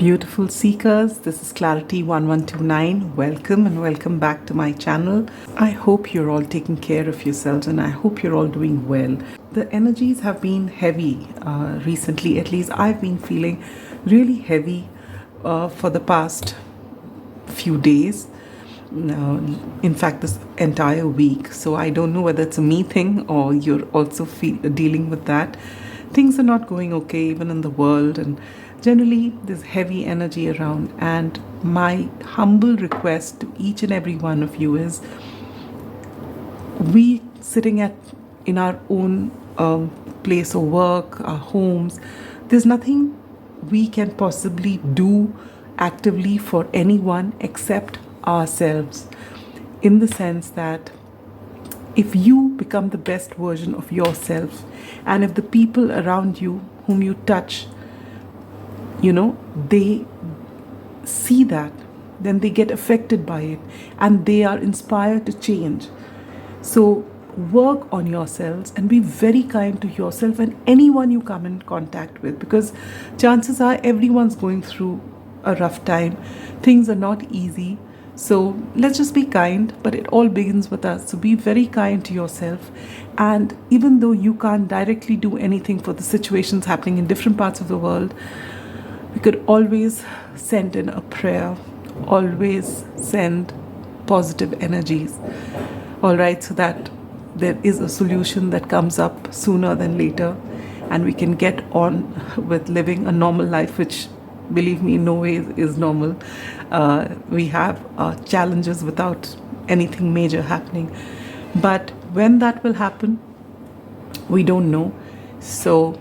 Beautiful seekers, this is Clarity 1129. Welcome and welcome back to my channel. I hope you're all taking care of yourselves and I hope you're all doing well. The energies have been heavy recently, at least I've been feeling really heavy for the past few days. In fact, this entire week. So I don't know whether it's a me thing or you're also dealing with that. Things are not going okay even in the world, and generally there's heavy energy around. And my humble request to each and every one of you is, we sitting in our own place of work, our homes, there's nothing we can possibly do actively for anyone except ourselves, in the sense that if you become the best version of yourself, and if the people around you whom you touch, they see that, then they get affected by it and they are inspired to change. So work on yourselves and be very kind to yourself and anyone you come in contact with, because chances are everyone's going through a rough time. Things are not easy. So let's just be kind, but it all begins with us. So be very kind to yourself. And even though you can't directly do anything for the situations happening in different parts of the world, we could always send in a prayer, always send positive energies, all right, so that there is a solution that comes up sooner than later and we can get on with living a normal life, which, believe me, in no way is normal. We have challenges without anything major happening. But when that will happen, we don't know. So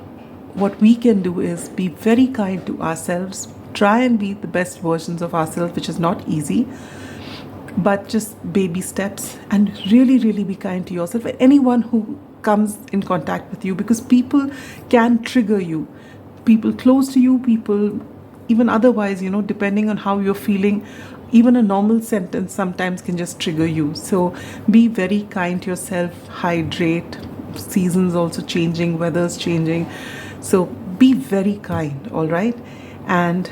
what we can do is be very kind to ourselves. Try and be the best versions of ourselves, which is not easy, but just baby steps. And really, really be kind to yourself and anyone who comes in contact with you, because people can trigger you. People close to you, people even otherwise, depending on how you're feeling, even a normal sentence sometimes can just trigger you. So be very kind to yourself, hydrate, seasons also changing, weather's changing. So be very kind, all right? And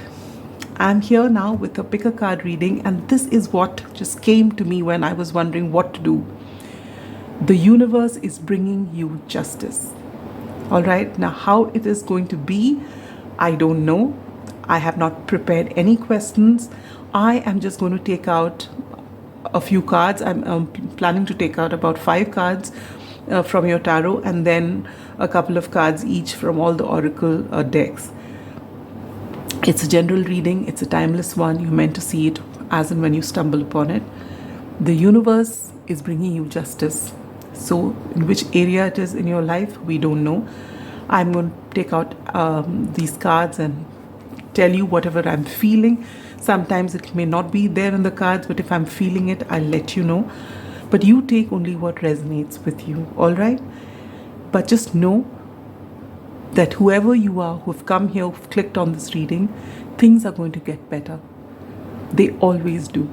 I'm here now with a pick a card reading, and this is what just came to me when I was wondering what to do. The universe is bringing you justice, all right? Now, how it is going to be, I don't know. I have not prepared any questions. I am just going to take out a few cards. I'm planning to take out about 5 cards from your tarot, and then a couple of cards each from all the oracle decks. It's a general reading. It's a timeless one. You're meant to see it as and when you stumble upon it. The universe is bringing you justice. So in which area it is in your life, we don't know. I'm going to take out these cards and tell you whatever I'm feeling. Sometimes it may not be there in the cards, but if I'm feeling it, I'll let you know. But you take only what resonates with you, all right? But just know that whoever you are, who've come here, who've clicked on this reading, things are going to get better. They always do.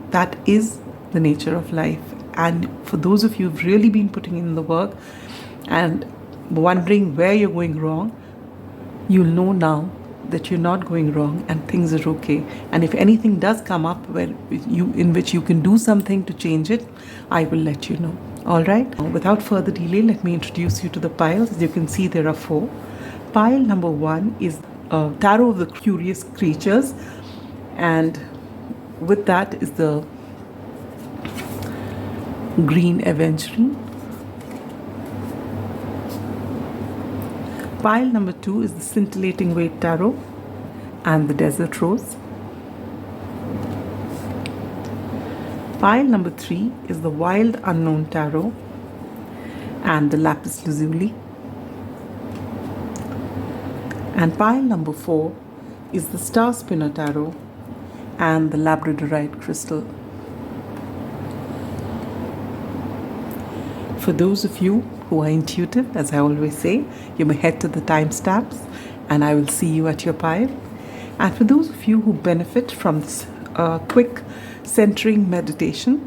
That is the nature of life. And for those of you who've really been putting in the work and wondering where you're going wrong, you'll know now that you're not going wrong and things are okay. And if anything does come up in which you can do something to change it, I will let you know. All right. Without further delay, let me introduce you to the piles. As you can see, there are 4. Pile number 1 is Tarot of the Curious Creatures, and with that is the Green Aventurine. Pile number 2 is the Scintillating Weight Tarot and the Desert Rose. Pile number 3 is the Wild Unknown Tarot and the LAPIS Lazuli. And pile number 4 is the Star Spinner Tarot and the Labradorite Crystal. For those of you who are intuitive, as I always say, you may head to the timestamps and I will see you at your pile. And for those of you who benefit from this quick centering meditation,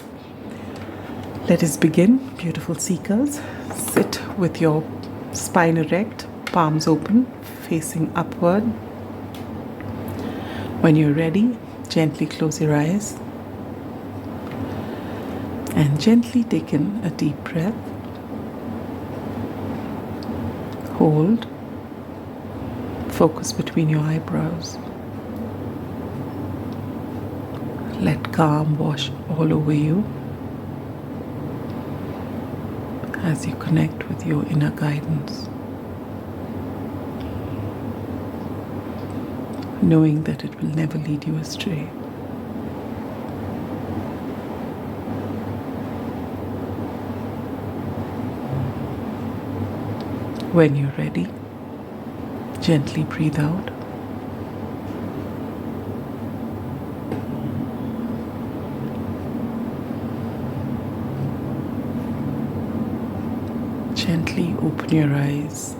let us begin. Beautiful seekers, sit with your spine erect, palms open, facing upward. When you're ready, gently close your eyes and gently take in a deep breath. Hold. Focus between your eyebrows. Let calm wash all over you as you connect with your inner guidance, knowing that it will never lead you astray. When you're ready, gently breathe out. Gently open your eyes,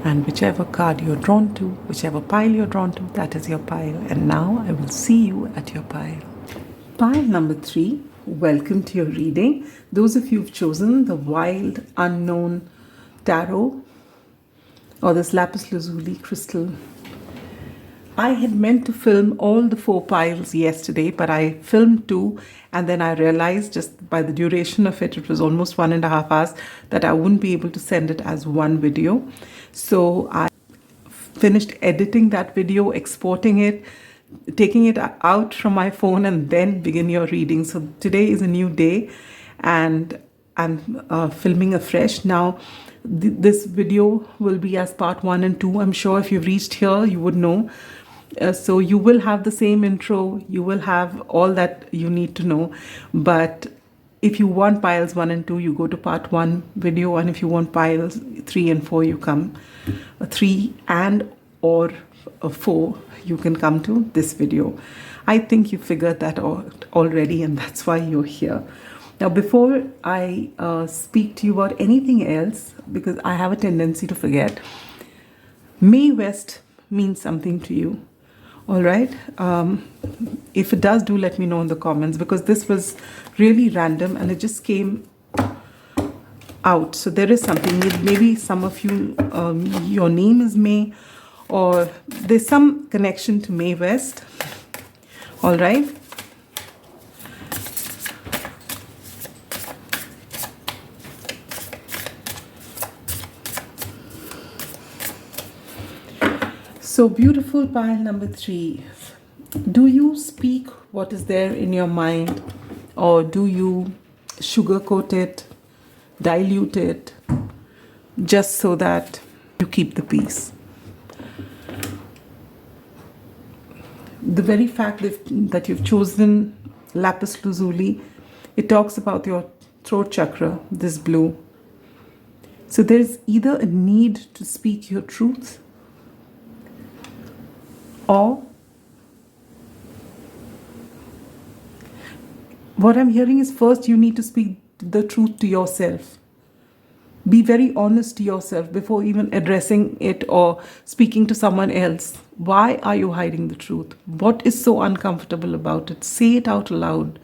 and whichever card you're drawn to, whichever pile you're drawn to, that is your pile. And now I will see you at your pile. Pile number 3, welcome to your reading. Those of you who've chosen the Wild Unknown Tarot or this Lapis Lazuli crystal. I had meant to film all the 4 piles yesterday, but I filmed 2, and then I realized just by the duration of it, it was almost 1.5 hours, that I wouldn't be able to send it as one video. So I finished editing that video, exporting it, taking it out from my phone, and then begin your reading. So today is a new day, and I'm filming afresh. Now, this video will be as part 1 and 2. I'm sure if you've reached here, you would know. So you will have the same intro, you will have all that you need to know. But if you want piles 1 and 2, you go to part 1 video, and if you want piles 3 and 4, you come 3 and or 4, you can come to this video. I think you figured that out already, and that's why you're here. Now, before I speak to you about anything else, because I have a tendency to forget, May West means something to you. All right. If it does, do let me know in the comments, because this was really random and it just came out. So there is something. Maybe some of you, your name is May, or there's some connection to May West. All right. So beautiful pile number 3. Do you speak what is there in your mind, or do you sugarcoat it, dilute it, just so that you keep the peace? The very fact that you've chosen Lapis Lazuli, it talks about your throat chakra, this blue. So there's either a need to speak your truth, or what I'm hearing is, first you need to speak the truth to yourself. Be very honest to yourself before even addressing it or speaking to someone else. Why are you hiding the truth? What is so uncomfortable about it? Say it out loud.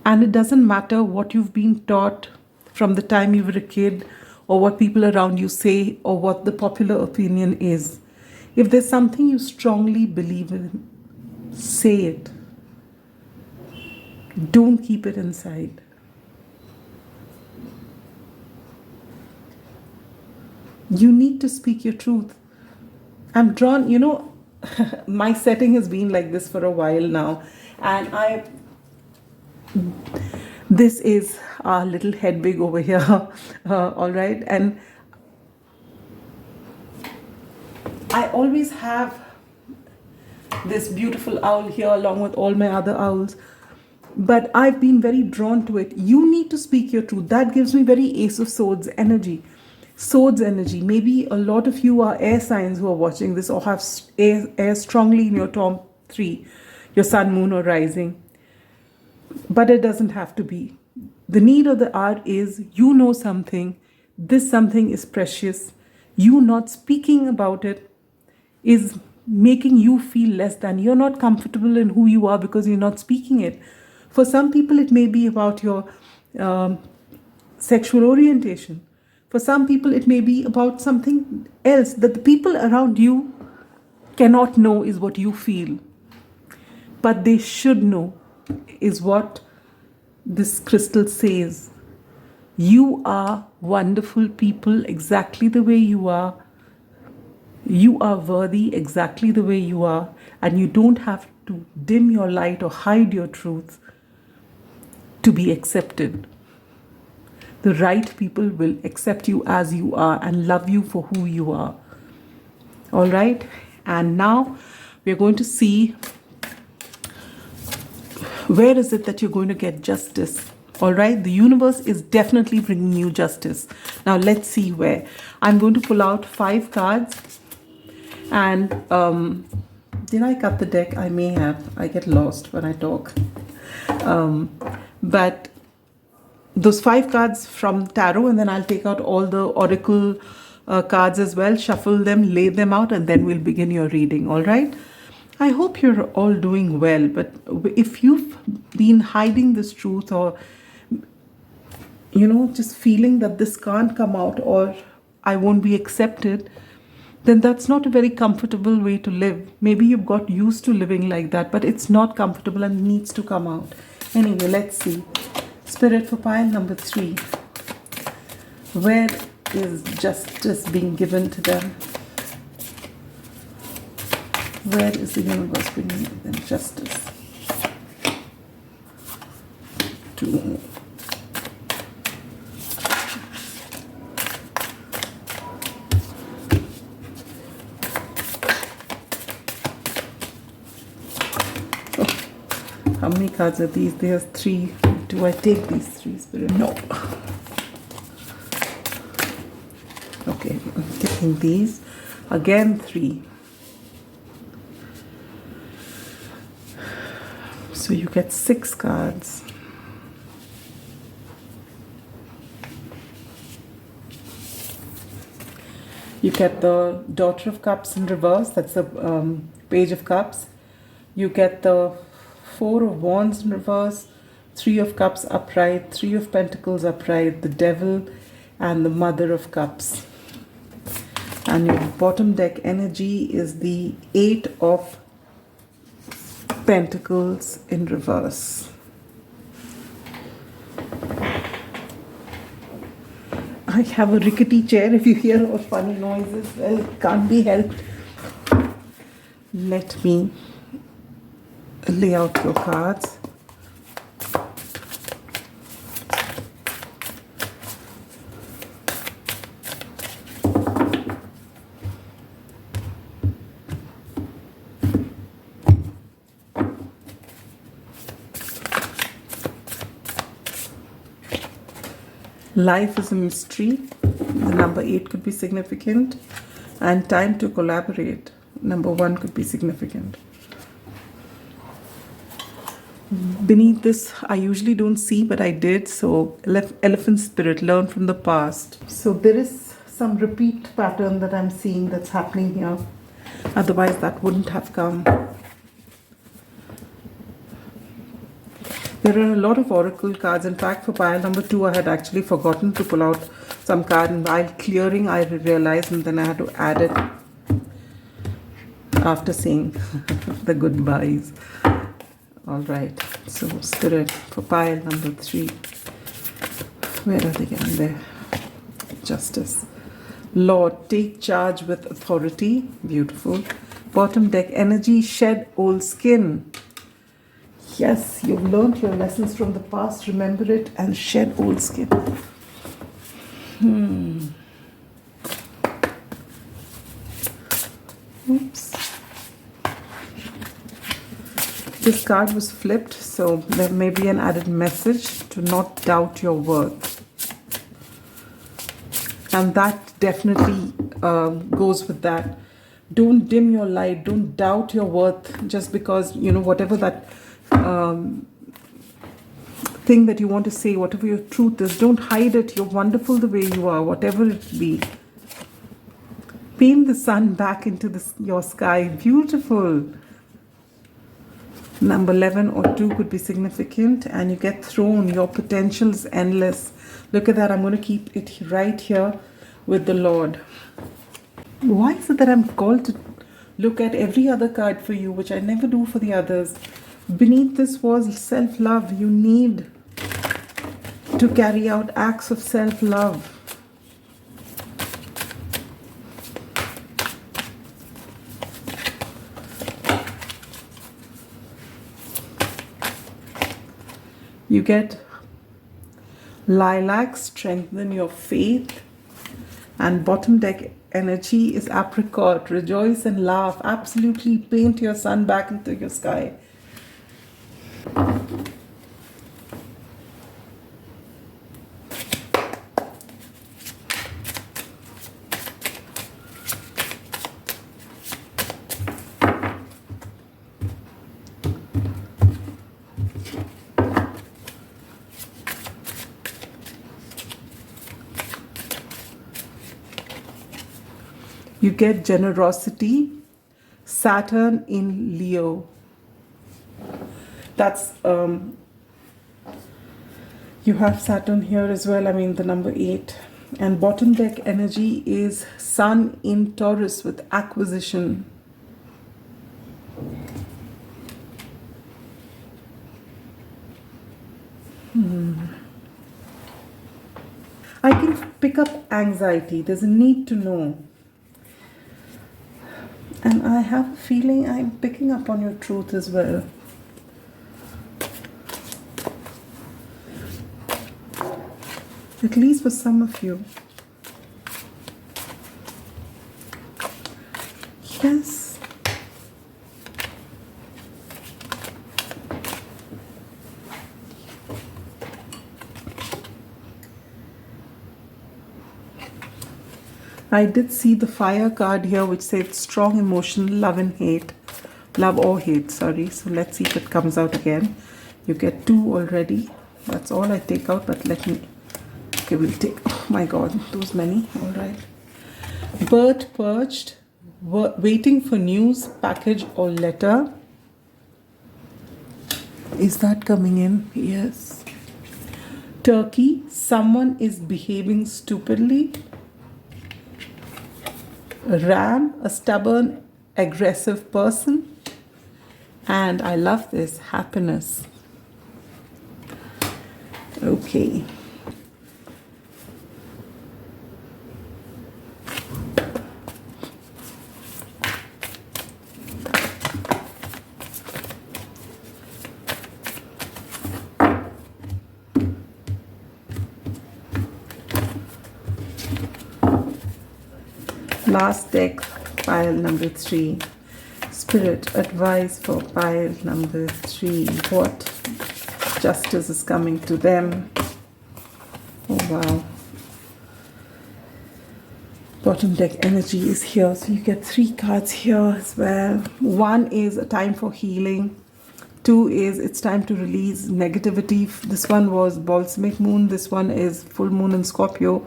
And it doesn't matter what you've been taught from the time you were a kid, or what people around you say, or what the popular opinion is. If there's something you strongly believe in, say it. Don't keep it inside. You need to speak your truth. I'm drawn, my setting has been like this for a while now, and this is our little head big over here, all right? And I always have this beautiful owl here along with all my other owls, but I've been very drawn to it. You need to speak your truth. That gives me very Ace of Swords energy. Swords energy. Maybe a lot of you are air signs who are watching this, or have air strongly in your top 3, your sun, moon, or rising. But it doesn't have to be. The need of the hour is, you know something, this something is precious. You not speaking about it is making you feel less than. You're not comfortable in who you are because you're not speaking it. For some people, it may be about your sexual orientation. For some people, it may be about something else that the people around you cannot know is what you feel, but they should know is what this crystal says. You are wonderful people exactly the way you are. You are worthy exactly the way you are, and you don't have to dim your light or hide your truth to be accepted. The right people will accept you as you are and love you for who you are. All right? And now we're going to see where is it that you're going to get justice. All right? The universe is definitely bringing you justice. Now let's see where. I'm going to pull out 5 cards. And did I cut the deck? I may have. I get lost when I talk. But those 5 cards from tarot, and then I'll take out all the oracle cards as well, shuffle them, lay them out, and then we'll begin your reading. All right? I hope you're all doing well, but if you've been hiding this truth, or just feeling that this can't come out or I won't be accepted, then that's not a very comfortable way to live. Maybe you've got used to living like that, but it's not comfortable and needs to come out. Anyway, let's see. Spirit for pile number 3. Where is justice being given to them? Where is the universe bringing them justice? 2. How many cards are these? There's 3. Do I take these 3, Spirit? No. Okay, I'm taking these. Again, 3. So you get 6 cards. You get the Daughter of Cups in reverse. That's the Page of Cups. You get the 4 of Wands in reverse, 3 of Cups upright, 3 of Pentacles upright, the Devil, and the Mother of Cups. And your bottom deck energy is the 8 of Pentacles in reverse. I have a rickety chair. If you hear funny noises, well, it can't be helped. Let me lay out your cards. Life is a mystery. The number 8 could be significant. And time to collaborate. Number 1 could be significant. Beneath this, I usually don't see, but I did. So, elephant spirit, learn from the past. So, there is some repeat pattern that I'm seeing that's happening here. Otherwise, that wouldn't have come. There are a lot of oracle cards. In fact, for pile number 2, I had actually forgotten to pull out some card. And while clearing, I realized, and then I had to add it after saying the goodbyes. All right, so Spirit for pile number 3. Where are they getting there? Justice. Lord, take charge with authority. Beautiful. Bottom deck energy, shed old skin. Yes, you've learned your lessons from the past. Remember it and shed old skin. Oops. This card was flipped, so there may be an added message to not doubt your worth. And that definitely goes with that. Don't dim your light. Don't doubt your worth just because, whatever that thing that you want to say, whatever your truth is, don't hide it. You're wonderful the way you are, whatever it be. Paint the sun back into your sky. Beautiful. Number 11 or 2 could be significant, and you get thrown. Your potential is endless. Look at that. I'm going to keep it right here with the Lord. Why is it that I'm called to look at every other card for you, which I never do for the others. Beneath this was self-love. You need to carry out acts of self-love. You get lilac, strengthen your faith. And bottom deck energy is apricot, rejoice and laugh. Absolutely paint your sun back into your sky. You get generosity, Saturn in Leo. That's, you have Saturn here as well, I mean the number 8. And bottom deck energy is Sun in Taurus with acquisition. I can pick up anxiety. There's a need to know. And I have a feeling I'm picking up on your truth as well. At least for some of you. Yes. I did see the fire card here, which said strong emotion, love and hate. Love or hate, sorry. So let's see if it comes out again. You get 2 already. That's all I take out, but let me... Okay, we'll take... Oh my God, those many. All right. Bird perched, waiting for news, package or letter. Is that coming in? Yes. Turkey, someone is behaving stupidly. Ram, a stubborn, aggressive person. And I love this, happiness. Okay. Last deck, pile number 3. Spirit, advice for pile number 3. What justice is coming to them? Oh wow. Bottom deck energy is here. So you get 3 cards here as well. 1 is a time for healing. 2 is it's time to release negativity. This one was balsamic moon. This one is full moon in Scorpio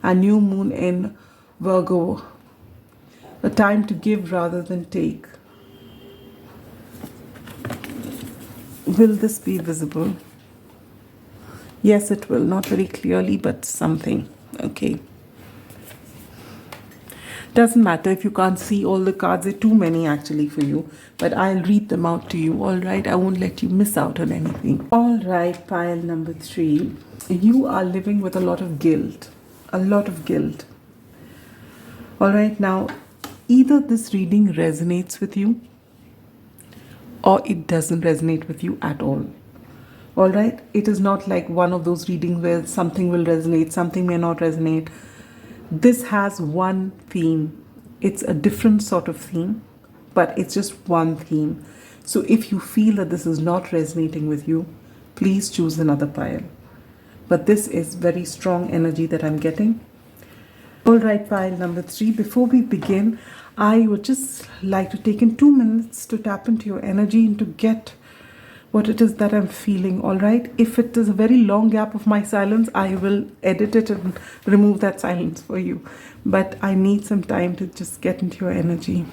and new moon in Virgo. A time to give rather than take. Will this be visible? Yes, it will. Not very clearly, but something. Okay. Doesn't matter if you can't see all the cards. There are too many actually for you. But I'll read them out to you. All right. I won't let you miss out on anything. All right. Pile number 3. You are living with a lot of guilt. A lot of guilt. All right. Now, either this reading resonates with you or it doesn't resonate with you at all. All right? It is not like one of those readings where something will resonate, something may not resonate. This has one theme. It's a different sort of theme, but it's just one theme. So if you feel that this is not resonating with you, please choose another pile. But this is very strong energy that I'm getting. All right, pile number 3. Before we begin, I would just like to take in 2 minutes to tap into your energy and to get what it is that I'm feeling. All right. If it is a very long gap of my silence, I will edit it and remove that silence for you. But I need some time to just get into your energy.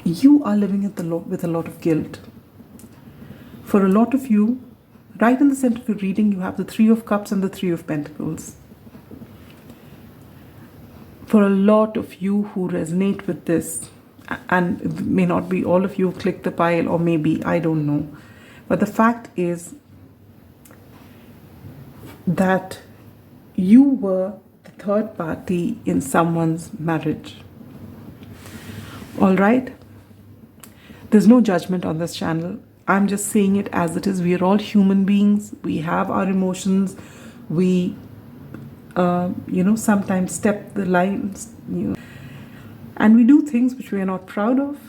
You are living with a lot of guilt. For a lot of you, Right in the center of your reading, you have the Three of Cups and the Three of Pentacles. For a lot of you who resonate with this, and it may not be all of you click the pile, or maybe, I don't know. But the fact is that you were the third party in someone's marriage. All right? There's no judgment on this channel. I'm just saying it as it is. We are all human beings. We have our emotions. We, sometimes step the lines, and we do things which we are not proud of.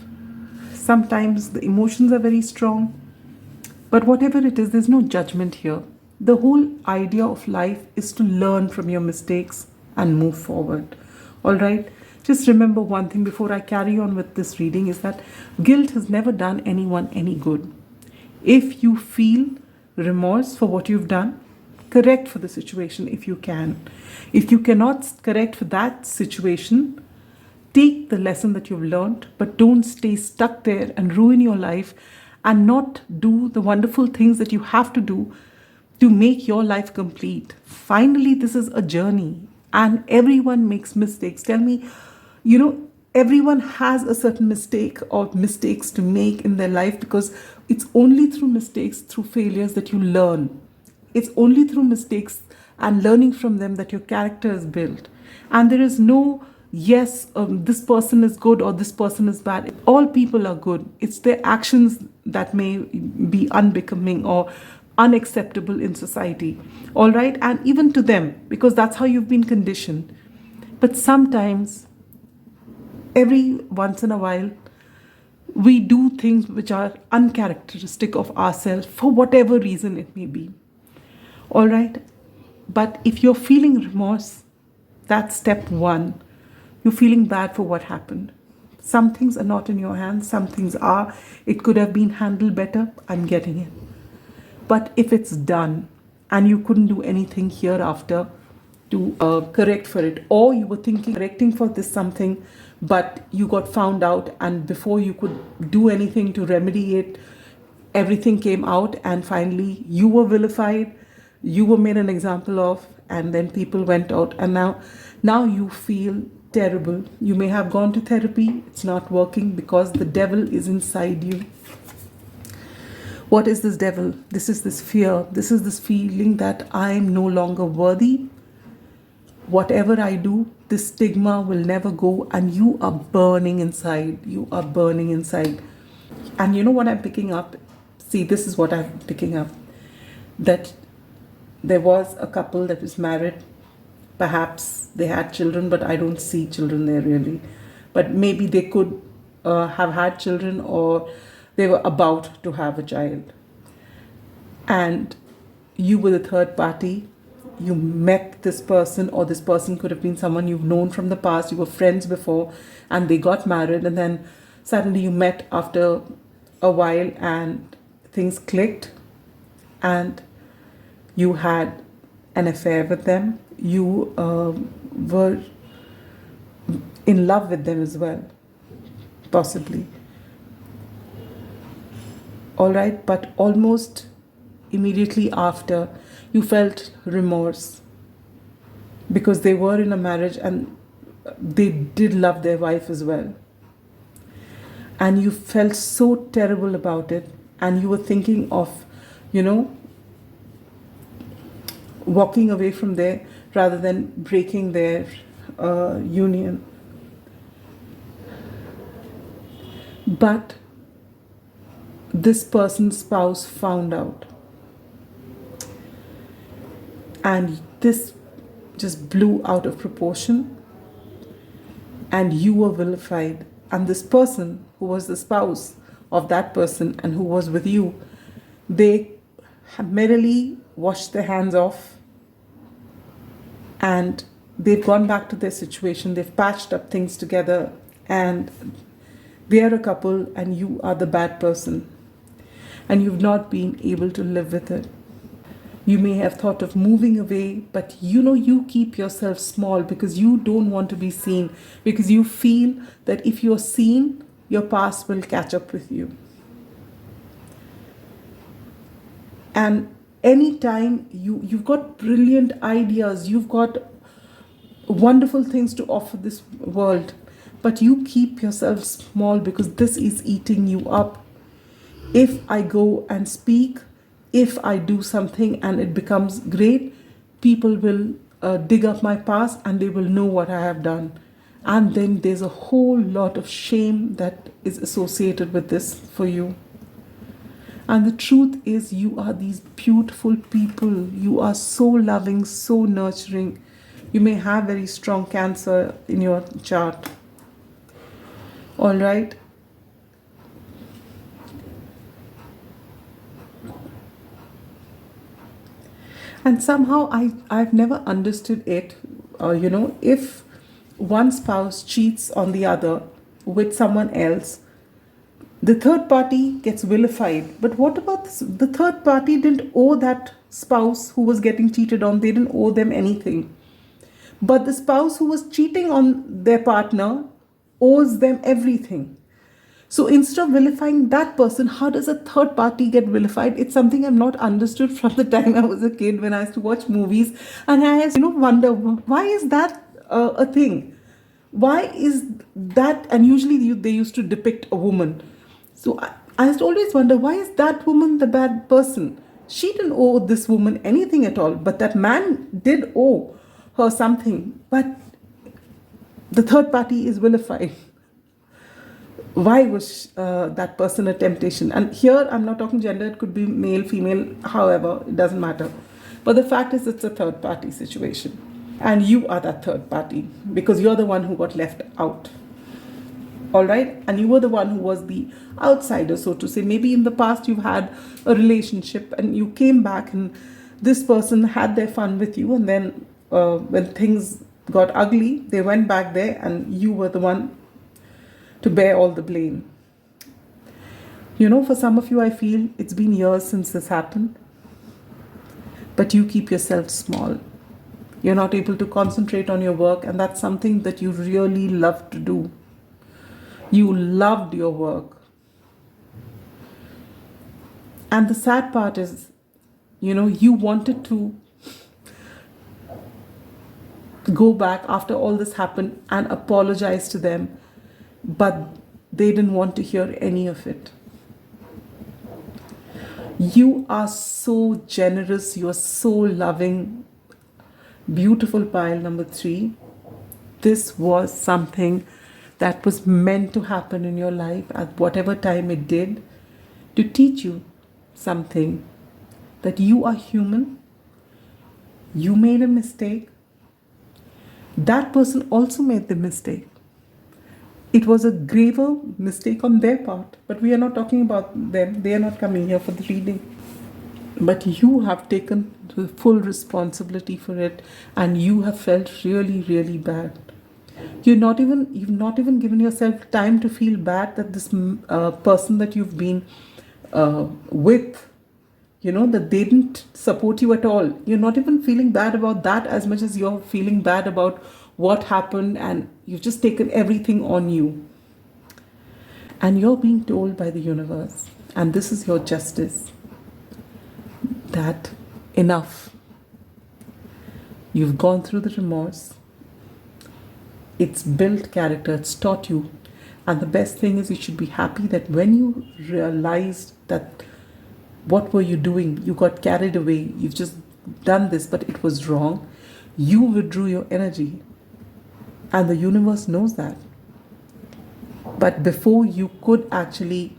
Sometimes the emotions are very strong. But whatever it is, there's no judgment here. The whole idea of life is to learn from your mistakes and move forward. All right? Just remember one thing before I carry on with this reading, is that guilt has never done anyone any good. If you feel remorse for what you've done, correct for the situation if you can. If you cannot correct for that situation, take the lesson that you've learned, but don't stay stuck there and ruin your life and not do the wonderful things that you have to do to make your life complete. Finally, this is a journey and everyone makes mistakes. Tell me, everyone has a certain mistake or mistakes to make in their life, because it's only through mistakes, through failures, that you learn. It's only through mistakes and learning from them that your character is built. And there is no, this person is good or this person is bad. All people are good. It's their actions that may be unbecoming or unacceptable in society. All right? And even to them, because that's how you've been conditioned. But sometimes, every once in a while, we do things which are uncharacteristic of ourselves for whatever reason it may be. All right? But if you're feeling remorse, that's step one. You're feeling bad for what happened. Some things are not in your hands. Some things are. It could have been handled better. I'm getting it. But if it's done and you couldn't do anything hereafter to correct for it, or you were thinking correcting for this something, but you got found out, and before you could do anything to remedy it, everything came out, and finally you were vilified, you were made an example of, and then people went out, and now you feel terrible. You may have gone to therapy, it's not working because the devil is inside you. What is this devil? This is this fear. This is this feeling that I am no longer worthy. Whatever I do, this stigma will never go, and you are burning inside. You are burning inside. And you know what I'm picking up? See, this is what I'm picking up. That there was a couple that was married. Perhaps they had children, but I don't see children there really. But maybe they could have had children, or they were about to have a child. And you were the third party. You met this person, or this person could have been someone you've known from the past. You were friends before, and they got married, and then suddenly you met after a while and things clicked, and you had an affair with them. You were in love with them as well, possibly. All right, but almost immediately after, you felt remorse because they were in a marriage and they did love their wife as well. And you felt so terrible about it, and you were thinking of, walking away from there rather than breaking their union. But this person's spouse found out, and this just blew out of proportion, and you were vilified. And this person who was the spouse of that person and who was with you, they merrily washed their hands off, and they've gone back to their situation. They've patched up things together, and they are a couple, and you are the bad person, and you've not been able to live with it. You may have thought of moving away, but you keep yourself small because you don't want to be seen, because you feel that if you're seen, your past will catch up with you. And anytime you've got brilliant ideas, you've got wonderful things to offer this world, but you keep yourself small because this is eating you up. If I go and speak, if I do something and it becomes great, people will dig up my past and they will know what I have done. And then there's a whole lot of shame that is associated with this for you. And the truth is, you are these beautiful people. You are so loving, so nurturing. You may have very strong Cancer in your chart. All right. And somehow I've never understood it. If one spouse cheats on the other with someone else, the third party gets vilified. But what about this? The third party didn't owe that spouse who was getting cheated on, they didn't owe them anything. But the spouse who was cheating on their partner owes them everything. So instead of vilifying that person, how does a third party get vilified? It's something I've not understood from the time I was a kid when I used to watch movies. And I used to wonder, why is that a thing? Why is that? And usually they used to depict a woman. So I used to always wonder, why is that woman the bad person? She didn't owe this woman anything at all. But that man did owe her something. But the third party is vilified. Why was that person a temptation? And here I'm not talking gender, it could be male, female, however, it doesn't matter. But the fact is, it's a third party situation. And you are that third party because you're the one who got left out. All right? And you were the one who was the outsider, so to say. Maybe in the past you've had a relationship and you came back and this person had their fun with you. And then when things got ugly, they went back there and you were the one to bear all the blame. For some of you, I feel it's been years since this happened, but you keep yourself small. You're not able to concentrate on your work, and that's something that you really love to do. You loved your work. And the sad part is, you wanted to go back after all this happened and apologize to them, but they didn't want to hear any of it. You are so generous, you are so loving. Beautiful pile number 3. This was something that was meant to happen in your life at whatever time it did, to teach you something, that you are human. You made a mistake. That person also made the mistake. It was a graver mistake on their part, but we are not talking about them. They are not coming here for the reading. But you have taken the full responsibility for it, and you have felt really, really bad. You've not even given yourself time to feel bad that this person that you've been with, that they didn't support you at all. You're not even feeling bad about that as much as you're feeling bad about what happened, and you've just taken everything on you. And you're being told by the universe, and this is your justice, that enough. You've gone through the remorse. It's built character, it's taught you. And the best thing is, you should be happy that when you realized that what were you doing, you got carried away, you've just done this, but it was wrong, you withdrew your energy. And the universe knows that. But before you could actually,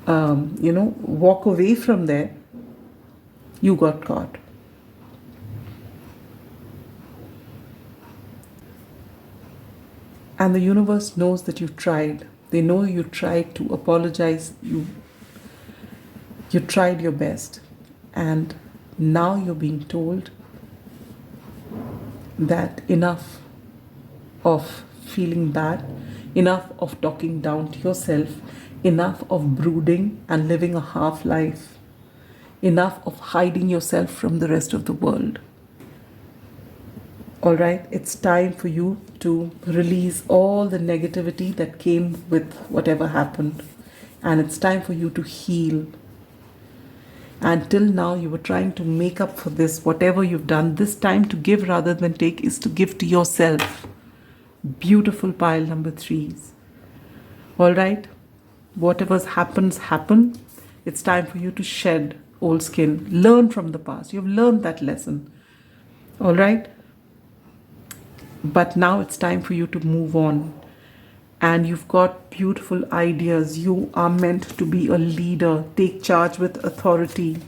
walk away from there, you got caught. And the universe knows that you tried. They know you tried to apologize. You tried your best. And now you're being told that enough of feeling bad, enough of talking down to yourself, enough of brooding and living a half life, enough of hiding yourself from the rest of the world. All right, it's time for you to release all the negativity that came with whatever happened. And it's time for you to heal. And till now, you were trying to make up for this, whatever you've done. This time to give rather than take is to give to yourself. Beautiful pile number 3s. All right? Whatever's happen. It's time for you to shed old skin. Learn from the past. You've learned that lesson. All right? But now it's time for you to move on. And you've got beautiful ideas. You are meant to be a leader. Take charge with authority.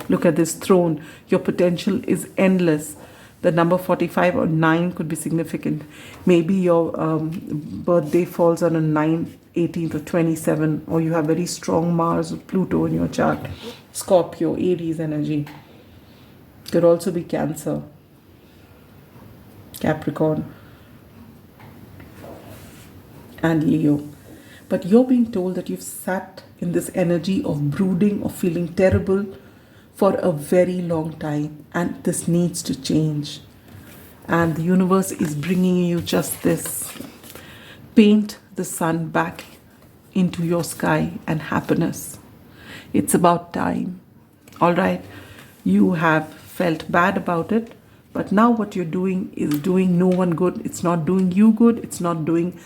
Look at this throne. Your potential is endless. The number 45 or 9 could be significant. Maybe your birthday falls on a 9, 18th or 27, or you have very strong Mars or Pluto in your chart. Scorpio, Aries energy. Could also be Cancer, Capricorn, and Leo. But you're being told that you've sat in this energy of brooding, of feeling terrible for a very long time, and this needs to change. And the universe is bringing you just this. Paint the sun back into your sky and happiness. It's about time. All right? You have felt bad about it, but now what you're doing is doing no one good. It's not doing you good. It's not doing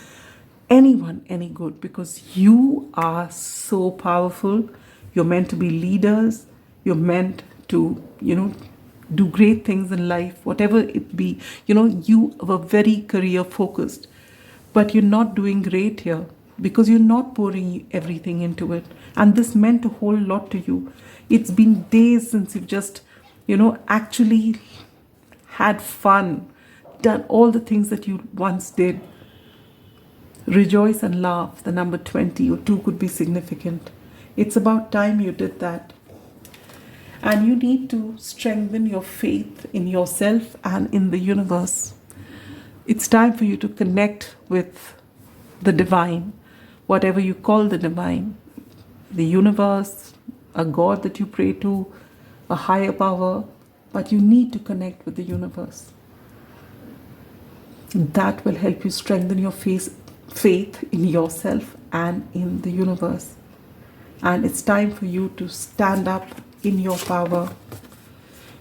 anyone any good, because you are so powerful. You're meant to be leaders. You're meant to, do great things in life, whatever it be. You were very career focused, but you're not doing great here because you're not pouring everything into it. And this meant a whole lot to you. It's been days since you've just, actually had fun, done all the things that you once did. Rejoice and laugh. The number 20 or 2 could be significant. It's about time you did that. And you need to strengthen your faith in yourself and in the universe. It's time for you to connect with the divine, whatever you call the divine, the universe, a God that you pray to, a higher power, but you need to connect with the universe. That will help you strengthen your faith in yourself and in the universe. And it's time for you to stand up in your power.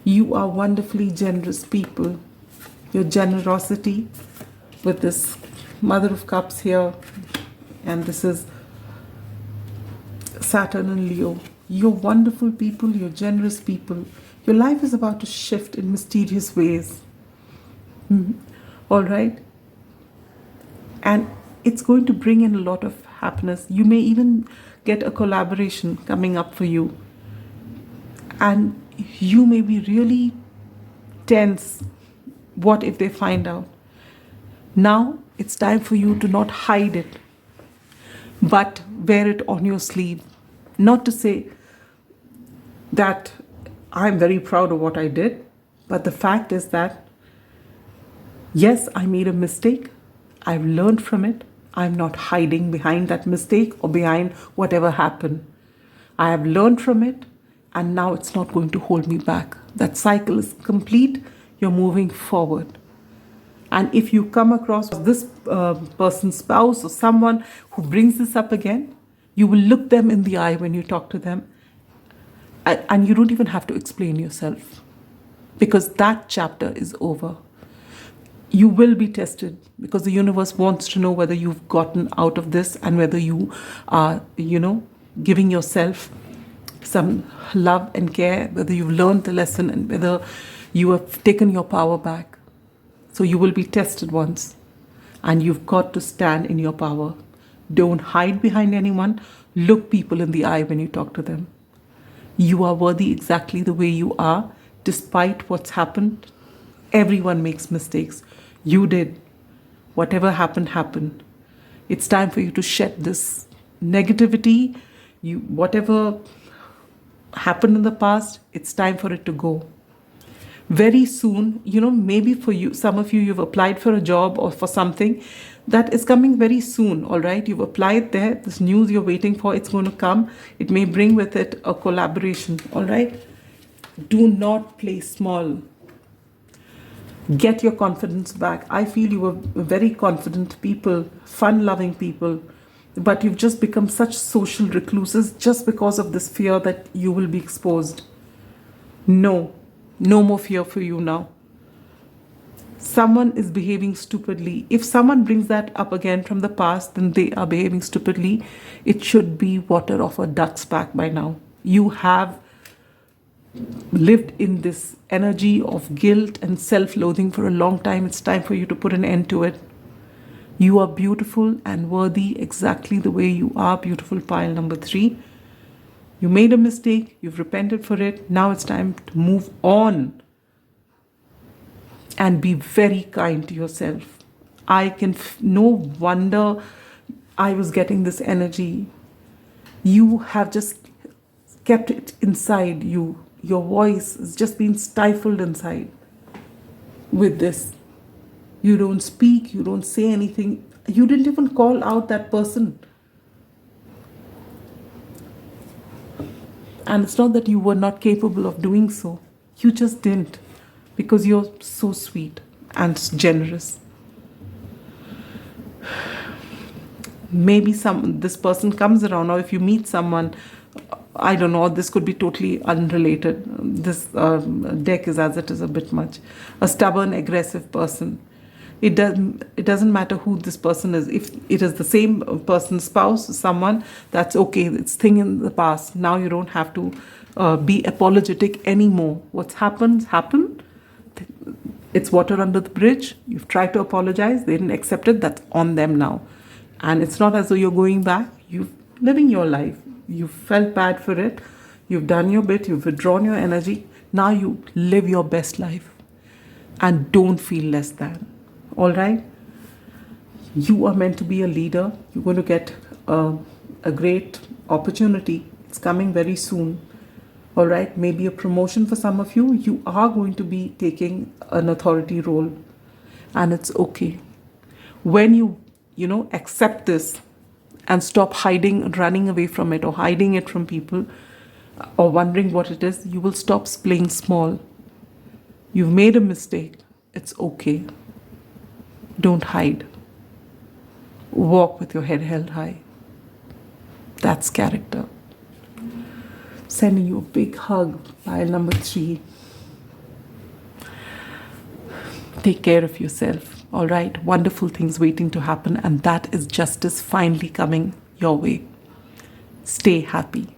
You are wonderfully generous people. Your generosity with this Mother of Cups here, and this is Saturn and Leo. You're wonderful people. You're generous people. Your life is about to shift in mysterious ways. All right? And it's going to bring in a lot of happiness. You may even get a collaboration coming up for you. And you may be really tense. What if they find out? Now it's time for you to not hide it, but wear it on your sleeve. Not to say that I'm very proud of what I did, but the fact is that, yes, I made a mistake. I've learned from it. I'm not hiding behind that mistake or behind whatever happened. I have learned from it, and now it's not going to hold me back. That cycle is complete. You're moving forward. And if you come across this person's spouse or someone who brings this up again, you will look them in the eye when you talk to them. And you don't even have to explain yourself, because that chapter is over. You will be tested because the universe wants to know whether you've gotten out of this and whether you are, giving yourself some love and care, whether you've learned the lesson and whether you have taken your power back. So you will be tested once, and you've got to stand in your power. Don't hide behind anyone. Look people in the eye when you talk to them. You are worthy exactly the way you are, despite what's happened. Everyone makes mistakes. You did. Whatever happened, happened. It's time for you to shed this negativity. Whatever happened in the past, it's time for it to go. Very soon, maybe for you, some of you, you've applied for a job or for something that is coming very soon. All right, you've applied there. This news you're waiting for, it's going to come. It may bring with it a collaboration. All right, do not play small. Get your confidence back. I feel you were very confident people, fun-loving people. But you've just become such social recluses just because of this fear that you will be exposed. No, no more fear for you now. Someone is behaving stupidly. If someone brings that up again from the past, then they are behaving stupidly. It should be water off a duck's back by now. You have lived in this energy of guilt and self-loathing for a long time. It's time for you to put an end to it. You are beautiful and worthy exactly the way you are, beautiful pile number 3. You made a mistake. You've repented for it. Now it's time to move on and be very kind to yourself. No wonder I was getting this energy. You have just kept it inside you. Your voice has just been stifled inside with this. You don't speak, you don't say anything. You didn't even call out that person. And it's not that you were not capable of doing so. You just didn't, because you're so sweet and generous. Maybe this person comes around, or if you meet someone, I don't know, this could be totally unrelated. This deck is as it is a bit much. A stubborn, aggressive person. It doesn't matter who this person is. If it is the same person's spouse, someone, that's okay. It's thing in the past. Now you don't have to be apologetic anymore. What's happened. It's water under the bridge. You've tried to apologize. They didn't accept it. That's on them now. And it's not as though you're going back. You're living your life. You felt bad for it. You've done your bit. You've withdrawn your energy. Now you live your best life. And don't feel less than. All right? You are meant to be a leader. You're going to get a great opportunity. It's coming very soon. All right? Maybe a promotion for some of you. You are going to be taking an authority role. And it's okay. When you accept this and stop hiding, running away from it, or hiding it from people, or wondering what it is, you will stop playing small. You've made a mistake. It's okay. Don't hide. Walk with your head held high. That's character. Sending you a big hug, pile number 3. Take care of yourself, all right? Wonderful things waiting to happen, and that is justice finally coming your way. Stay happy.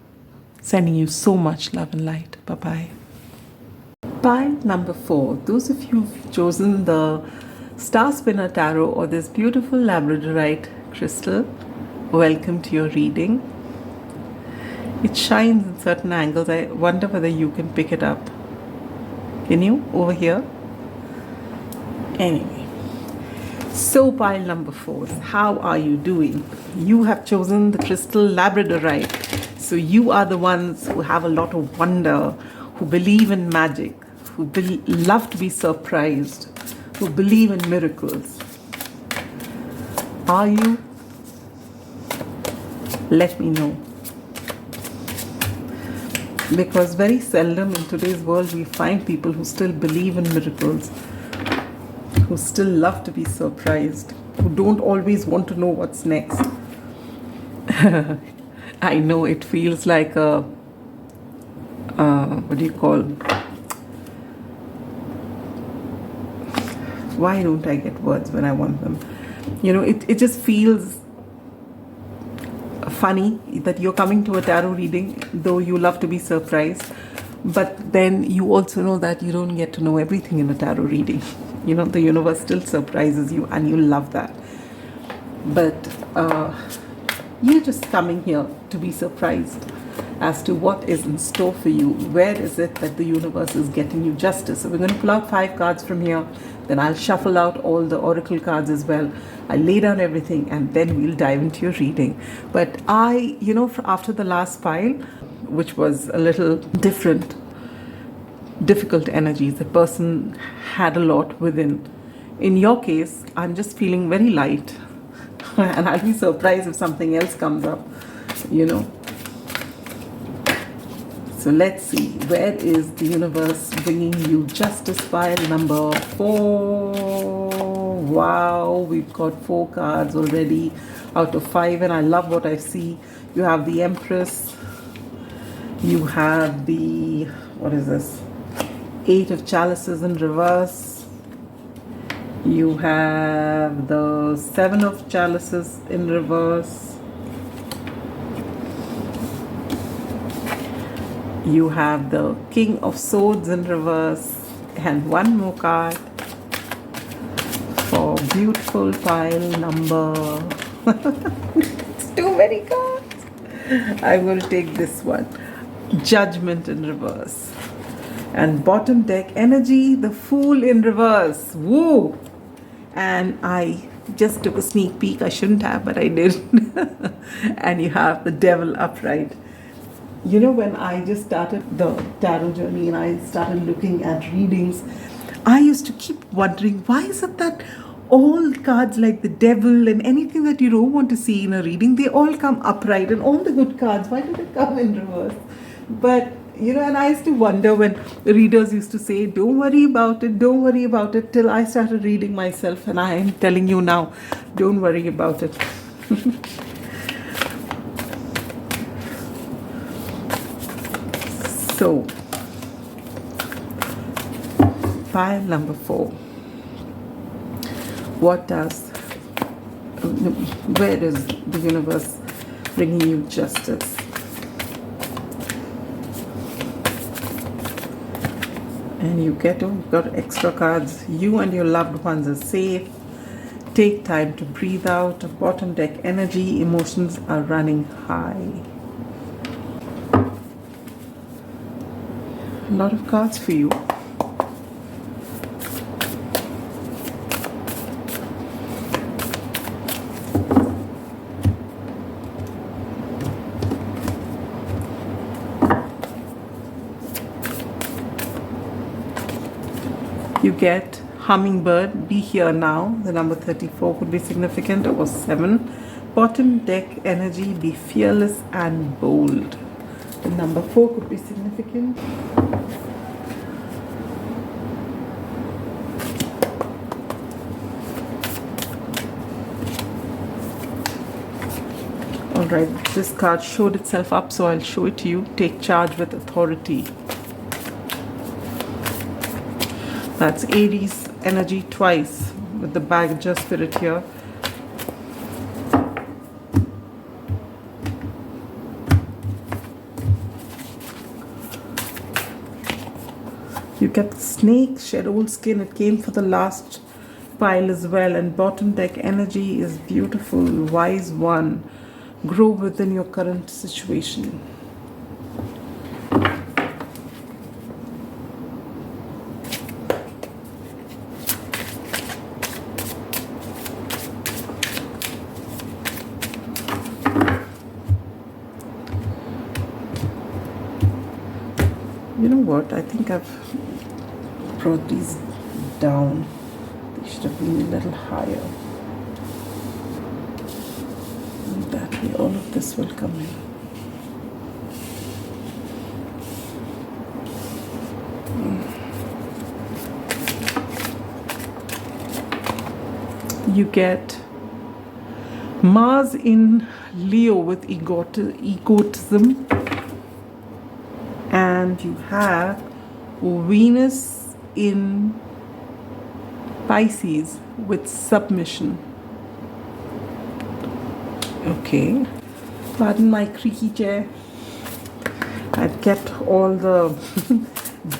Sending you so much love and light. Bye-bye. Pile number 4. Those of you who've chosen the Star Spinner Tarot or this beautiful Labradorite crystal, welcome to your reading. It shines in certain angles. I wonder whether you can pick it up. Can you? Over here? Anyway. So pile number 4. How are you doing? You have chosen the crystal Labradorite. So you are the ones who have a lot of wonder, who believe in magic, who love to be surprised, who believe in miracles. Are you? Let me know. Because very seldom in today's world we find people who still believe in miracles, who still love to be surprised, who don't always want to know what's next. I know it feels like a, what do you call, why don't I get words when I want them? It just feels funny that you're coming to a tarot reading, though you love to be surprised, but then you also know that you don't get to know everything in a tarot reading. The universe still surprises you, and you love that. But you're just coming here to be surprised as to what is in store for you. Where is it that the universe is getting you justice? So we're going to pull out 5 cards from here. Then I'll shuffle out all the oracle cards as well. I'll lay down everything, and then we'll dive into your reading. But after the last pile, which was a little difficult energies, the person had a lot within. In your case, I'm just feeling very light. And I'll be surprised if something else comes up, So let's see, where is the universe bringing you justice? Pile number 4. Wow, we've got 4 cards already out of 5, and I love what I see. You have the Empress. You have the, what is this? 8 of Chalices in reverse. You have the 7 of Chalices in reverse. You have the King of Swords in reverse. And one more card for beautiful pile number. It's too many cards. I will take this one. Judgment in reverse. And bottom deck energy, the Fool in reverse. Woo! And I just took a sneak peek. I shouldn't have, but I did. And you have the Devil upright. You know, when I just started the tarot journey and I started looking at readings, I used to keep wondering, why is it that all cards like the Devil and anything that you don't want to see in a reading, they all come upright, and all the good cards, why do they come in reverse? But, you know, and I used to wonder when readers used to say, don't worry about it, till I started reading myself, and I am telling you now, don't worry about it. So, pile number 4. Where is the universe bringing you justice? And you get, oh, you've got extra cards. You and your loved ones are safe. Take time to breathe out. Bottom deck energy, emotions are running high. A lot of cards for you. You get Hummingbird, be here now. The number 34 could be significant, or 7. Bottom deck energy, be fearless and bold. The number 4 could be significant. Alright, this card showed itself up, so I'll show it to you. Take charge with authority. That's Aries energy twice with the Bagger spirit here. You get the snake, shed old skin. It came for the last pile as well. And bottom deck energy is beautiful. Wise one. Grow within your current situation. You know what? I think I've brought these down. They should have been a little higher. And that way all of this will come in. You get Mars in Leo with egotism. And you have Venus in Pisces with submission. Okay. Pardon my creaky chair. I've kept all the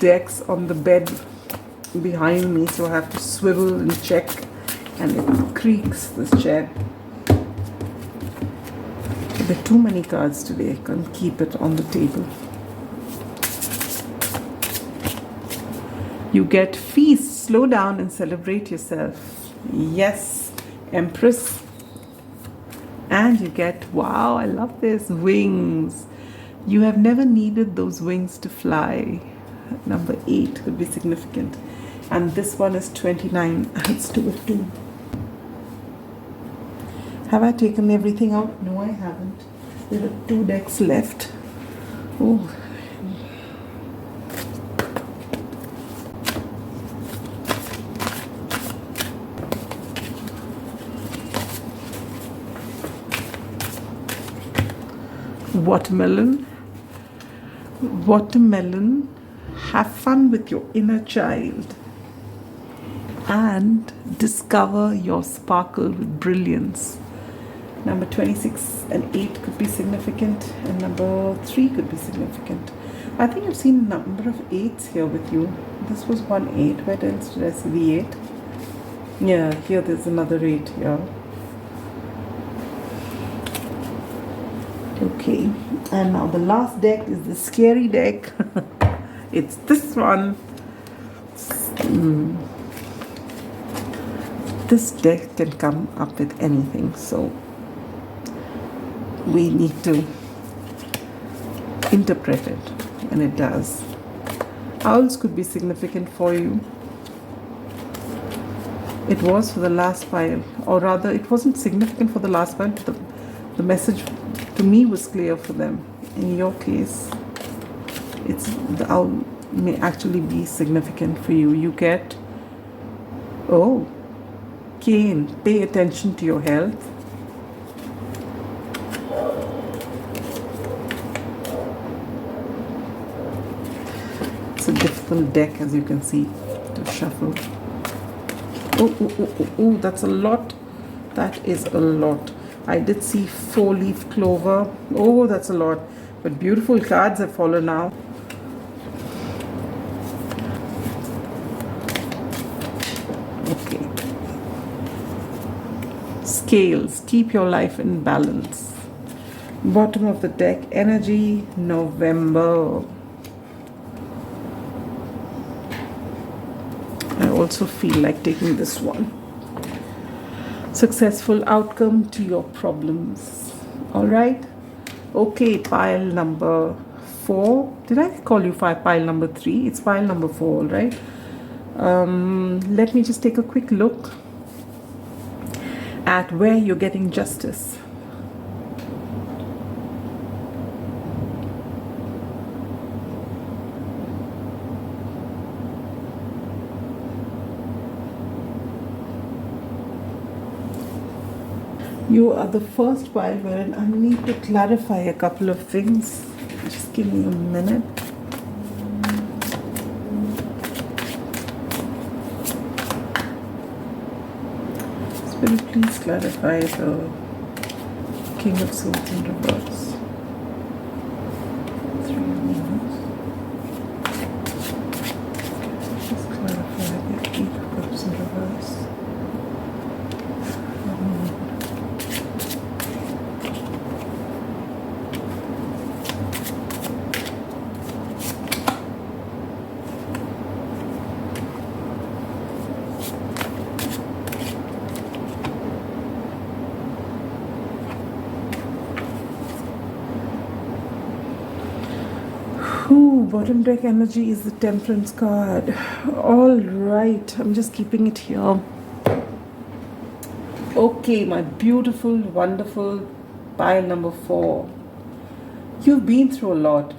decks on the bed behind me, so I have to swivel and check, and it creaks, this chair. There are too many cards today. I can't keep it on the table. You get feast, slow down and celebrate yourself. Yes, Empress. And you get, wow, I love this, wings. You have never needed those wings to fly. Number 8 could be significant. And this one is 29. Adds to it too. Have I taken everything out? No, I haven't. There are 2 decks left. Oh. Watermelon. Watermelon, have fun with your inner child and discover your sparkle with brilliance. Number 26 and 8 could be significant, and number 3 could be significant. I think I've seen a number of 8s here with you. This was one 8. Where else did I see the 8? Yeah, here there's another 8 here. Okay, and now the last deck is the scary deck. It's this one. This deck can come up with anything, so we need to interpret it, and it does. Owls could be significant for you. It was for the last pile, or rather it wasn't significant for the last pile, but the message to me was clear for them. In your case, it's the owl may actually be significant for you. You get, oh, Cain, pay attention to your health. It's a difficult deck, as you can see, to shuffle. Oh, that's a lot. That is a lot. I did see 4-leaf clover. Oh, that's a lot. But beautiful cards have fallen now. Okay. Scales, keep your life in balance. Bottom of the deck, energy, November. I also feel like taking this one. Successful outcome to your problems. All right. Okay, pile number 4. Did I call you pile number 3? It's pile number 4, all right. Let me just take a quick look at where you're getting justice. You are the first pile wherein I need to clarify a couple of things. Just give me a minute. Spirit, please clarify the King of Swords in reverse. 3 minutes. Just clarify the 8 of Cups in reverse. Bottom deck energy is the Temperance card. All right, I'm just keeping it here. Okay, my beautiful, wonderful pile number 4. You've been through a lot.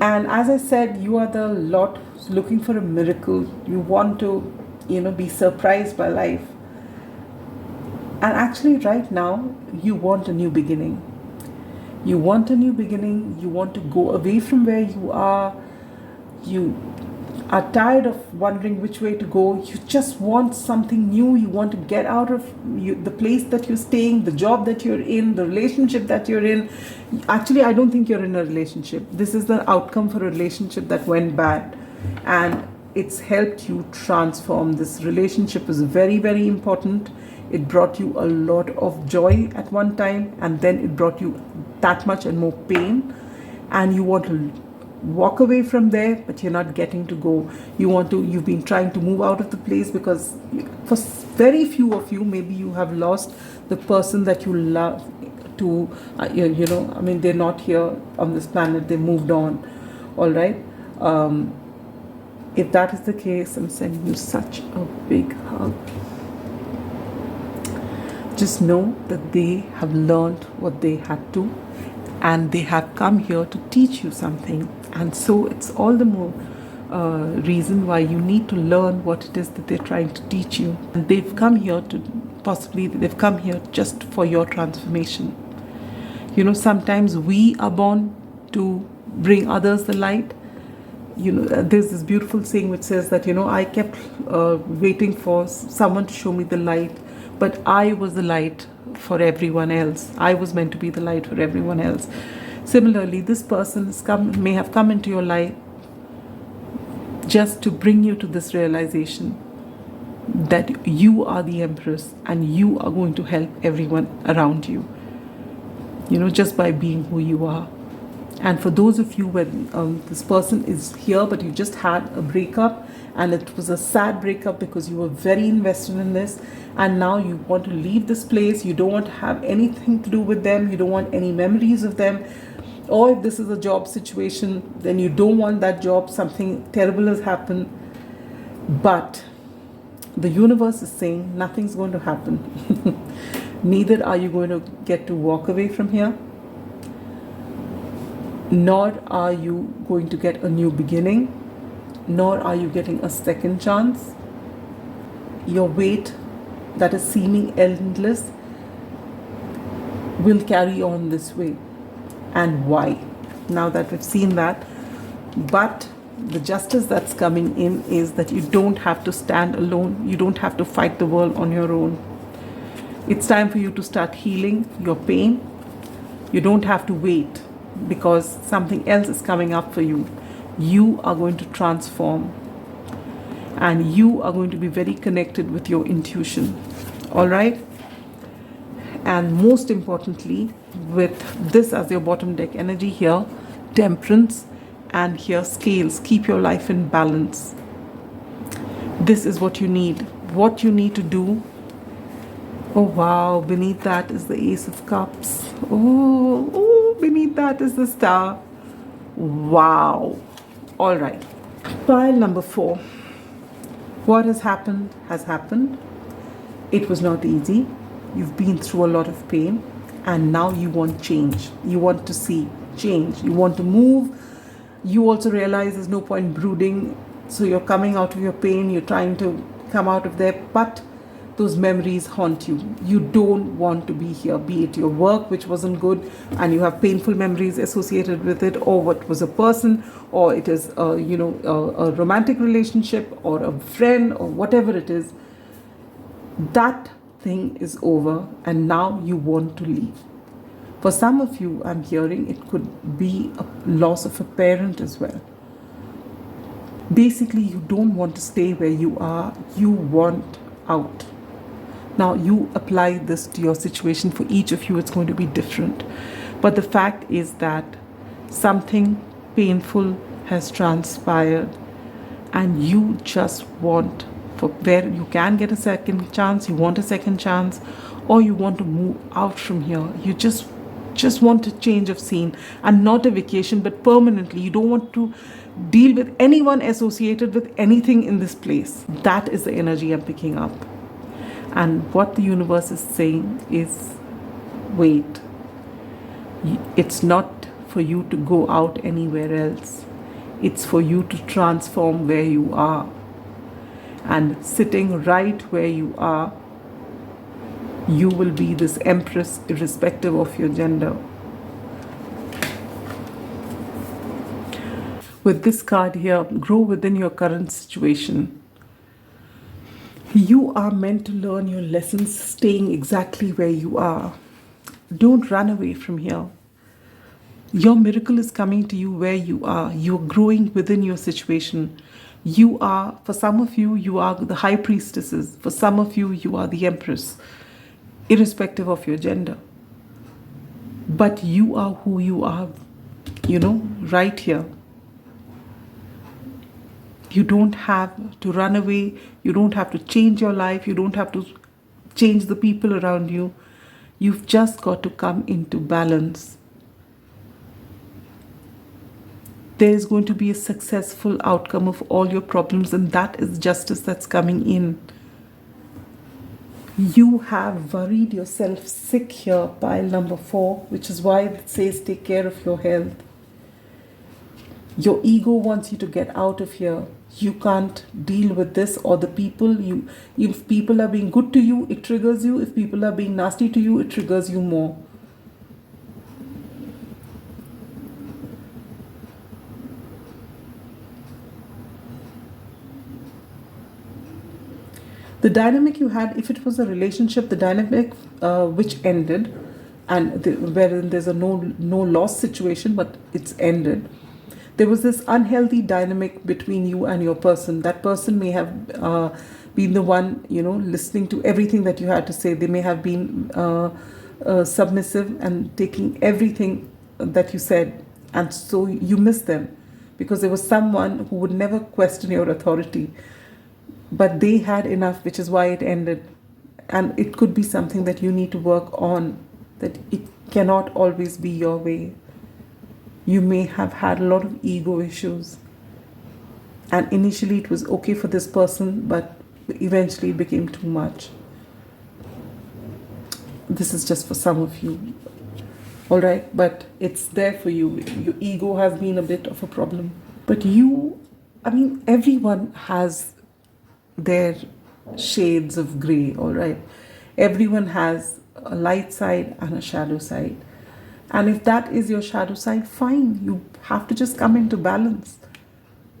And as I said, you are the lot looking for a miracle. You want to, be surprised by life. And actually right now, you want a new beginning. You want a new beginning. You want to go away from where you are. You are tired of wondering which way to go. You just want something new. You want to get out of the place that you're staying, the job that you're in, the relationship that you're in. Actually, I don't think you're in a relationship. This is the outcome for a relationship that went bad. And it's helped you transform. This relationship is very, very important. It brought you a lot of joy at one time, and then it brought you that much and more pain. And you want to walk away from there, but you're not getting to go. You've been trying to move out of the place because for very few of you, maybe you have lost the person that you love to, they're not here on this planet, they moved on. All right. If that is the case, I'm sending you such a big hug. Just know that they have learned what they had to, and they have come here to teach you something. And so it's all the more reason why you need to learn what it is that they're trying to teach you. And they've come here just for your transformation. Sometimes we are born to bring others the light. There's this beautiful saying which says that, I kept waiting for someone to show me the light, but I was the light for everyone else. I was meant to be the light for everyone else. Similarly, this person may have come into your life just to bring you to this realization that you are the Empress and you are going to help everyone around you, just by being who you are. And for those of you when this person is here but you just had a breakup and it was a sad breakup because you were very invested in this, and now you want to leave this place, you don't want to have anything to do with them, you don't want any memories of them, or if this is a job situation, then you don't want that job, something terrible has happened, but the universe is saying nothing's going to happen. Neither are you going to get to walk away from here, nor are you going to get a new beginning, nor are you getting a second chance. Your wait that is seeming endless will carry on this way. And why? Now that we've seen that, but the justice that's coming in is that you don't have to stand alone. You don't have to fight the world on your own. It's time for you to start healing your pain. You don't have to wait because something else is coming up for you. You are going to transform and you are going to be very connected with your intuition. All right? And most importantly, with this as your bottom deck energy here, temperance, and here scales. Keep your life in balance. This is what you need. What you need to do. Oh wow, beneath that is the Ace of Cups. Oh, beneath that is the Star. Wow. All right. Pile number 4. What has happened has happened. It was not easy. You've been through a lot of pain and now you want change. You want to see change. You want to move. You also realize there's no point brooding. So you're coming out of your pain. You're trying to come out of there. But those memories haunt you. You don't want to be here. Be it your work, which wasn't good, and you have painful memories associated with it, or what was a person, or it is a romantic relationship, or a friend, or whatever it is. That thing is over, and now you want to leave. For some of you, I'm hearing it could be a loss of a parent as well. Basically, you don't want to stay where you are. You want out. Now, you apply this to your situation. For each of you, it's going to be different. But the fact is that something painful has transpired and you just want, for where you can get a second chance, you want a second chance, or you want to move out from here. You just want a change of scene, and not a vacation, but permanently. You don't want to deal with anyone associated with anything in this place. That is the energy I'm picking up. And what the universe is saying is, wait. It's not for you to go out anywhere else. It's for you to transform where you are. And sitting right where you are, you will be this Empress irrespective of your gender. With this card here, grow within your current situation. You are meant to learn your lessons staying exactly where you are. Don't run away from here. Your miracle is coming to you where you are. You're growing within your situation. You are, for some of you, you are the High Priestesses. For some of you, you are the Empress, irrespective of your gender. But you are who you are, right here. You don't have to run away. You don't have to change your life. You don't have to change the people around you. You've just got to come into balance. There is going to be a successful outcome of all your problems, and that is justice that's coming in. You have worried yourself sick here, pile number 4, which is why it says take care of your health. Your ego wants you to get out of here. You can't deal with this or the people. If people are being good to you, it triggers you. If people are being nasty to you, it triggers you more. The dynamic you had, if it was a relationship, the dynamic which ended, and wherein there's a no loss situation, but it's ended. There was this unhealthy dynamic between you and your person. That person may have been the one, listening to everything that you had to say. They may have been submissive and taking everything that you said, and so you miss them because there was someone who would never question your authority, but they had enough, which is why it ended. And it could be something that you need to work on, that it cannot always be your way. You may have had a lot of ego issues, and initially it was okay for this person, but eventually it became too much. This is just for some of you, all right? But it's there for you. Your ego has been a bit of a problem. But everyone has their shades of gray, all right? Everyone has a light side and a shadow side. And if that is your shadow side, fine. You have to just come into balance.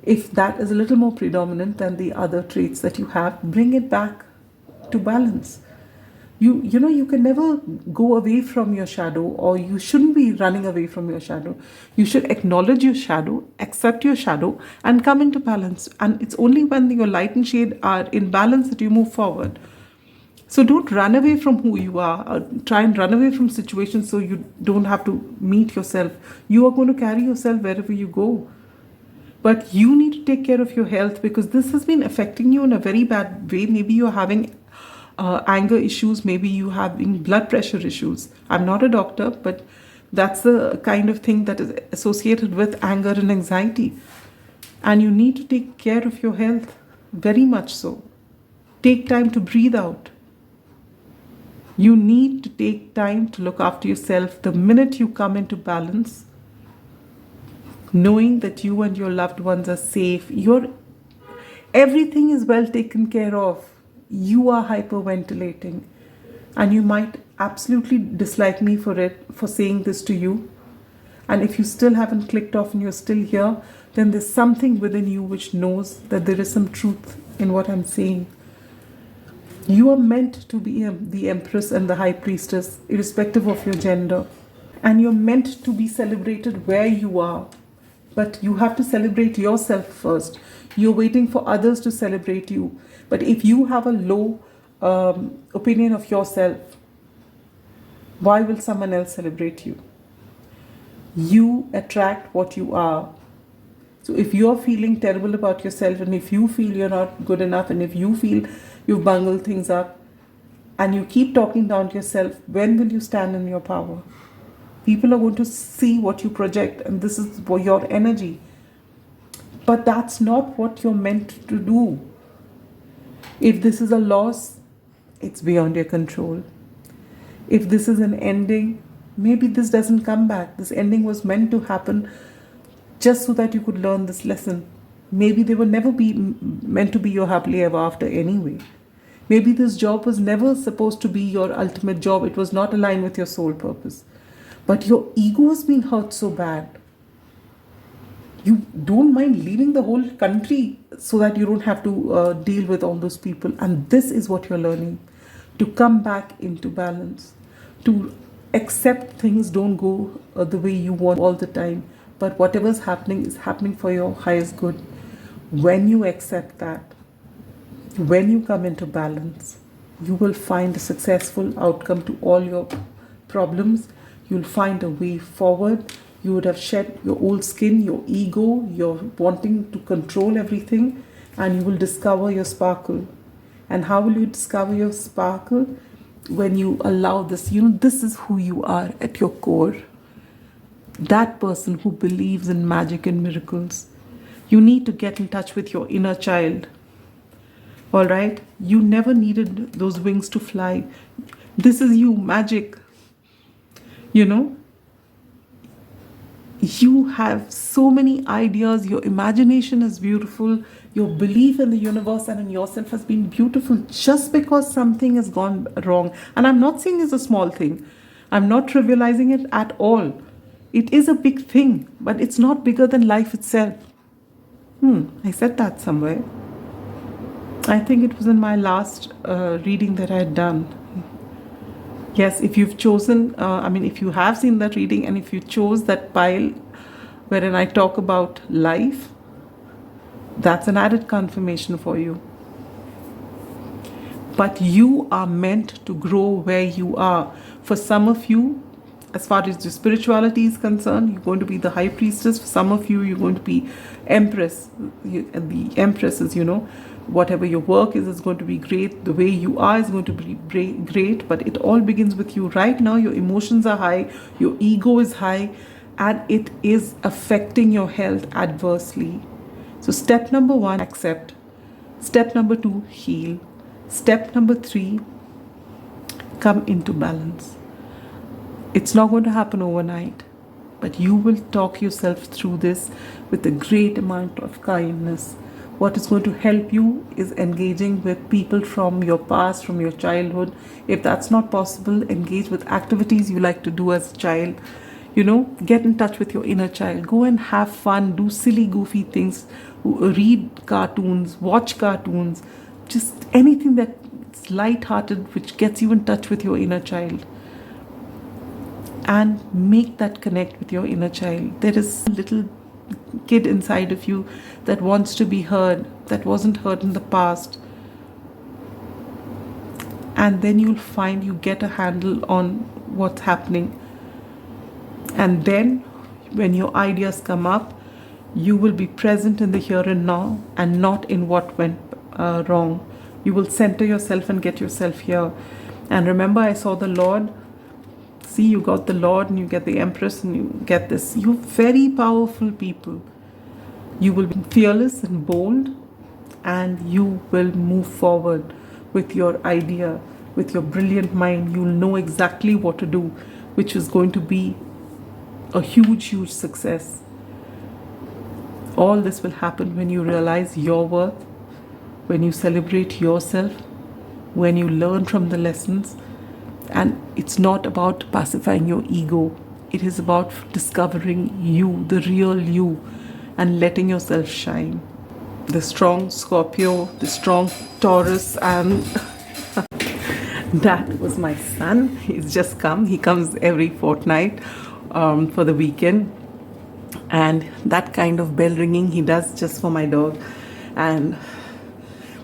If that is a little more predominant than the other traits that you have, bring it back to balance. You can never go away from your shadow, or you shouldn't be running away from your shadow. You should acknowledge your shadow, accept your shadow, and come into balance. And it's only when your light and shade are in balance that you move forward. So don't run away from who you are, or try and run away from situations so you don't have to meet yourself. You are going to carry yourself wherever you go. But you need to take care of your health, because this has been affecting you in a very bad way. Maybe you're having anger issues, maybe you having blood pressure issues. I'm not a doctor, but that's the kind of thing that is associated with anger and anxiety. And you need to take care of your health, very much so. Take time to breathe out. You need to take time to look after yourself. The minute you come into balance, knowing that you and your loved ones are safe, everything is well taken care of. You are hyperventilating, and you might absolutely dislike me for saying this to you. And if you still haven't clicked off and you're still here, then there's something within you which knows that there is some truth in what I'm saying. You are meant to be the Empress and the High Priestess, irrespective of your gender. And you're meant to be celebrated where you are. But you have to celebrate yourself first. You're waiting for others to celebrate you. But if you have a low opinion of yourself, why will someone else celebrate you? You attract what you are. So if you're feeling terrible about yourself, and if you feel you're not good enough, and if you feel you've bungled things up, and you keep talking down to yourself, when will you stand in your power? People are going to see what you project, and this is your energy. But that's not what you're meant to do. If this is a loss, it's beyond your control. If this is an ending, maybe this doesn't come back. This ending was meant to happen just so that you could learn this lesson. Maybe they were never meant to be your happily ever after anyway. Maybe this job was never supposed to be your ultimate job. It was not aligned with your soul purpose. But your ego has been hurt so bad. You don't mind leaving the whole country so that you don't have to deal with all those people. And this is what you're learning. To come back into balance. To accept things don't go the way you want all the time. But whatever's happening is happening for your highest good. When you accept that, when you come into balance, you will find a successful outcome to all your problems. You'll find a way forward. You would have shed your old skin, your ego, your wanting to control everything, and you will discover your sparkle. And how will you discover your sparkle? When you allow this, this is who you are at your core. That person who believes in magic and miracles. You need to get in touch with your inner child. All right? You never needed those wings to fly. This is you, magic. You have so many ideas. Your imagination is beautiful. Your belief in the universe and in yourself has been beautiful. Just because something has gone wrong. And I'm not saying it's a small thing. I'm not trivializing it at all. It is a big thing, but it's not bigger than life itself. I said that somewhere. I think it was in my last reading that I had done. Yes, if you've chosen, if you have seen that reading and if you chose that pile wherein I talk about life, that's an added confirmation for you. But you are meant to grow where you are. For some of you, as far as your spirituality is concerned, you're going to be the high priestess. For some of you, you're going to be empress. The empresses, whatever your work is going to be great. The way you are is going to be great. But it all begins with you. Right now, your emotions are high. Your ego is high. And it is affecting your health adversely. So step number 1, accept. Step number 2, heal. Step number 3, come into balance. It's not going to happen overnight, but you will talk yourself through this with a great amount of kindness. What is going to help you is engaging with people from your past, from your childhood. If that's not possible, engage with activities you like to do as a child. Get in touch with your inner child. Go and have fun, do silly, goofy things, read cartoons, watch cartoons, just anything that's light-hearted, which gets you in touch with your inner child. And make that connect with your inner child. There is a little kid inside of you that wants to be heard, that wasn't heard in the past. And then you'll find you get a handle on what's happening. And then when your ideas come up, you will be present in the here and now and not in what went wrong. You will center yourself and get yourself here. And remember, I saw the Lord. See, you got the Lord and you get the Empress and you get this. You're very powerful people. You will be fearless and bold, and you will move forward with your idea, with your brilliant mind. You'll know exactly what to do, which is going to be a huge, huge success. All this will happen when you realize your worth, when you celebrate yourself, when you learn from the lessons. And it's not about pacifying your ego. It is about discovering you, the real you, and letting yourself shine. The strong Scorpio, the strong Taurus, and that was my son. He's just come. He comes every fortnight for the weekend. And that kind of bell ringing he does just for my dog. And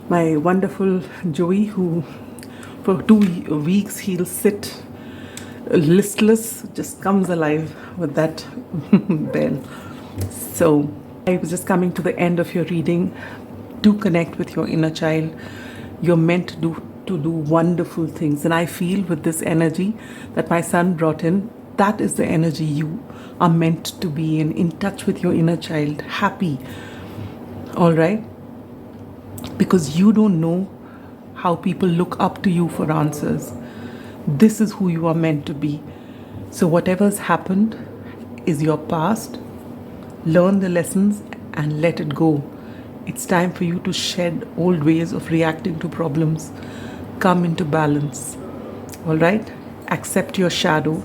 my wonderful Joey, who for 2 weeks he'll sit listless, just comes alive with that bell. So I was just coming to the end of your reading. Do connect with your inner child. You're meant to do wonderful things. And I feel with this energy that my son brought in, that is the energy you are meant to be in touch with your inner child, happy. All right? Because you don't know how people look up to you for answers. This is who you are meant to be. So whatever's happened is your past. Learn the lessons and let it go. It's time for you to shed old ways of reacting to problems. Come into balance. All right? Accept your shadow.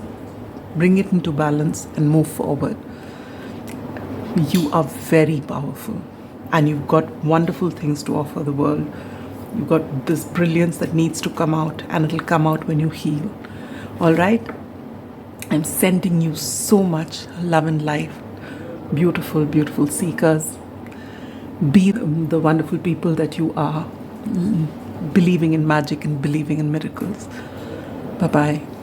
Bring it into balance and move forward. You are very powerful. And you've got wonderful things to offer the world. You've got this brilliance that needs to come out, and it'll come out when you heal. All right? I'm sending you so much love and life. Beautiful, beautiful seekers. Be the wonderful people that you are, believing in magic and believing in miracles. Bye-bye.